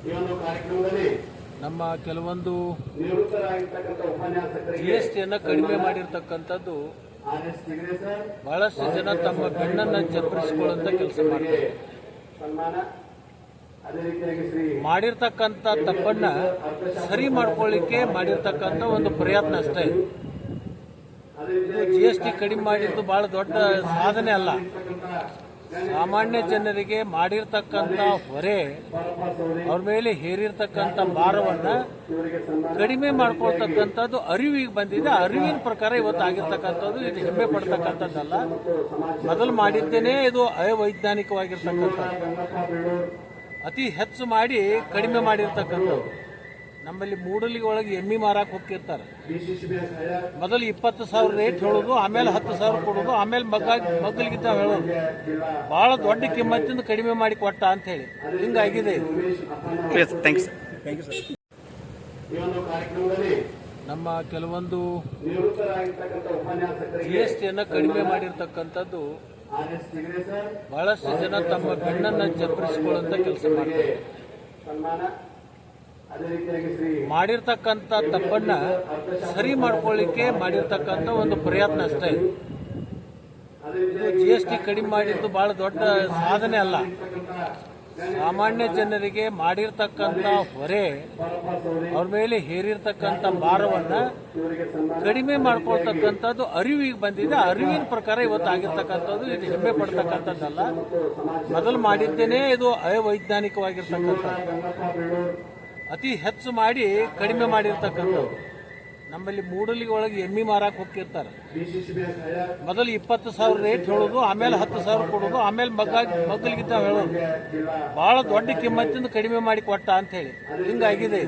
ಈ ಒಂದು ಕಾರ್ಯಕ್ರಮದಲ್ಲಿ ನಮ್ಮ ಕೆಲವೊಂದು ನಿವೃತ್ತರಾಗಿರ್ತಕ್ಕಂಥ ಉಪನ್ಯಾಸಕರಿಗೆ GSTಯನ್ನು ಕಡಿಮೆ ಮಾಡಿರ್ತಕ್ಕಂಥದ್ದು ಆರ್ಎಸ್ ಡಿಗ್ರಿ ಸರ್ ಬಹಳಷ್ಟು ಜನ ತಮ್ಮ ಬೆನ್ನನ್ನು ಚಪ್ಪರಿಸಿಕೊಳ್ಳುವಂತ ಕೆಲಸ ಮಾಡ್ತಾರೆ. ಸನ್ಮಾನ. ಅದೇ ರೀತಿಯಾಗಿ ಶ್ರೀ ಮಾಡಿರ್ತಕ್ಕಂಥ ತಪ್ಪನ್ನ ಸರಿ ಮಾಡ್ಕೊಳ್ಳಿಕ್ಕೆ ಮಾಡಿರ್ತಕ್ಕಂಥ ಒಂದು ಪ್ರಯತ್ನ ಅಷ್ಟೇ. GST ಕಡಿಮೆ ಮಾಡಿದ್ದು ಬಹಳ ದೊಡ್ಡ ಸಾಧನೆ ಅಲ್ಲ. ಸಾಮಾನ್ಯ ಜನರಿಗೆ ಮಾಡಿರ್ತಕ್ಕಂಥ ಹೊರೆ, ಅವ್ರ ಮೇಲೆ ಹೇರಿರ್ತಕ್ಕಂಥ ಭಾರವನ್ನ ಕಡಿಮೆ ಮಾಡ್ಕೊಳ್ತಕ್ಕಂಥದ್ದು ಅರಿವಿಗೆ ಬಂದಿದೆ. ಅರಿವಿನ ಪ್ರಕಾರ ಇವತ್ತು ಆಗಿರ್ತಕ್ಕಂಥದ್ದು ಇದು ಹೆಮ್ಮೆ ಪಡ್ತಕ್ಕಂಥದ್ದಲ್ಲ. ಮೊದಲು ಮಾಡಿದ್ದೇನೆ ಇದು ಅವೈಜ್ಞಾನಿಕವಾಗಿರ್ತಕ್ಕಂಥದ್ದು. ಅತಿ ಹೆಚ್ಚು ಮಾಡಿ ಕಡಿಮೆ ಮಾಡಿರ್ತಕ್ಕಂಥದ್ದು. ನಮ್ಮಲ್ಲಿ ಮೂಡಲಿಗೆ ಒಳಗೆ ಎಮ್ಮಿ ಮಾರಕ್ಕೆ ಹೋಗ್ತಿರ್ತಾರೆ. ಮೊದಲು 20,000 ರೇಟ್ ಹೇಳೋದು, ಆಮೇಲೆ 10,000 ಕೊಡೋದು, ಆಮೇಲೆ ಮಗ್ಗಲಿಗಿದ್ದ ಹೇಳೋದು. ಬಹಳ ದೊಡ್ಡ ಕಿಮ್ಮತ್ತಿಂದ ಕಡಿಮೆ ಮಾಡಿ ಕೊಟ್ಟ ಅಂತ ಹೇಳಿ ಹಿಂಗಾಗಿದೆ. ಈ ಒಂದು ಕಾರ್ಯಕ್ರಮದಲ್ಲಿ ನಮ್ಮ ಕೆಲವೊಂದು ನಿವೃತ್ತರಾಗಿರ್ತಕ್ಕಂಥ ಉಪನ್ಯಾಸಕರಿಗೆ GSTಯನ್ನು ಕಡಿಮೆ ಮಾಡಿರ್ತಕ್ಕಂಥದ್ದು ಆರ್ಎಸ್ ಡಿಗ್ರಿ ಸರ್ ಬಹಳಷ್ಟು ಜನ ತಮ್ಮ ಬೆನ್ನನ್ನು ಚಪ್ಪರಿಸಿಕೊಳ್ಳುವಂತ ಕೆಲಸ ಮಾಡ್ತಾರೆ. ಸನ್ಮಾನ. ಅದೇ ರೀತಿಯಾಗಿ ಶ್ರೀ ಮಾಡಿರ್ತಕ್ಕಂಥ ತಪ್ಪನ್ನ ಸರಿ ಮಾಡ್ಕೊಳ್ಳಿಕ್ಕೆ ಮಾಡಿರ್ತಕ್ಕಂಥ ಒಂದು ಪ್ರಯತ್ನ ಅಷ್ಟೇ. GST ಕಡಿಮೆ ಮಾಡಿದ್ದು ಬಹಳ ದೊಡ್ಡ ಸಾಧನೆ ಅಲ್ಲ. ಸಾಮಾನ್ಯ ಜನರಿಗೆ ಮಾಡಿರ್ತಕ್ಕಂಥ ಹೊರೆ, ಅವ್ರ ಮೇಲೆ ಹೇರಿರ್ತಕ್ಕಂಥ ಭಾರವನ್ನ ಕಡಿಮೆ ಮಾಡ್ಕೊಳ್ತಕ್ಕಂಥದ್ದು ಅರಿವಿಗೆ ಬಂದಿದೆ. ಅರಿವಿನ ಪ್ರಕಾರ ಇವತ್ತು ಆಗಿರ್ತಕ್ಕಂಥದ್ದು ಇದು ಹೆಮ್ಮೆ ಪಡ್ತಕ್ಕಂಥದ್ದಲ್ಲ. ಮೊದಲು ಮಾಡಿದ್ದೇನೆ ಇದು ಅವೈಜ್ಞಾನಿಕವಾಗಿರ್ತಕ್ಕಂಥದ್ದು. ಅತಿ ಹೆಚ್ಚು ಮಾಡಿ ಕಡಿಮೆ ಮಾಡಿರ್ತಕ್ಕಂಥದ್ದು. ನಮ್ಮಲ್ಲಿ ಮೂಡಲಿಗೆ ಒಳಗೆ ಎಮ್ಮಿ ಮಾರಕ್ಕೆ ಹೋಗ್ತಿರ್ತಾರೆ. ಮೊದಲು 20,000 ರೇಟ್ ಹೇಳೋದು, ಆಮೇಲೆ 10,000 ಕೊಡೋದು, ಆಮೇಲೆ ಮಗ್ಗಲಿಗಿದ್ದ ಹೇಳೋದು. ಬಹಳ ದೊಡ್ಡ ಕಿಮ್ಮತ್ತಿಂದ ಕಡಿಮೆ ಮಾಡಿ ಕೊಟ್ಟ ಅಂತ ಹೇಳಿ ಹಿಂಗಾಗಿದೆ.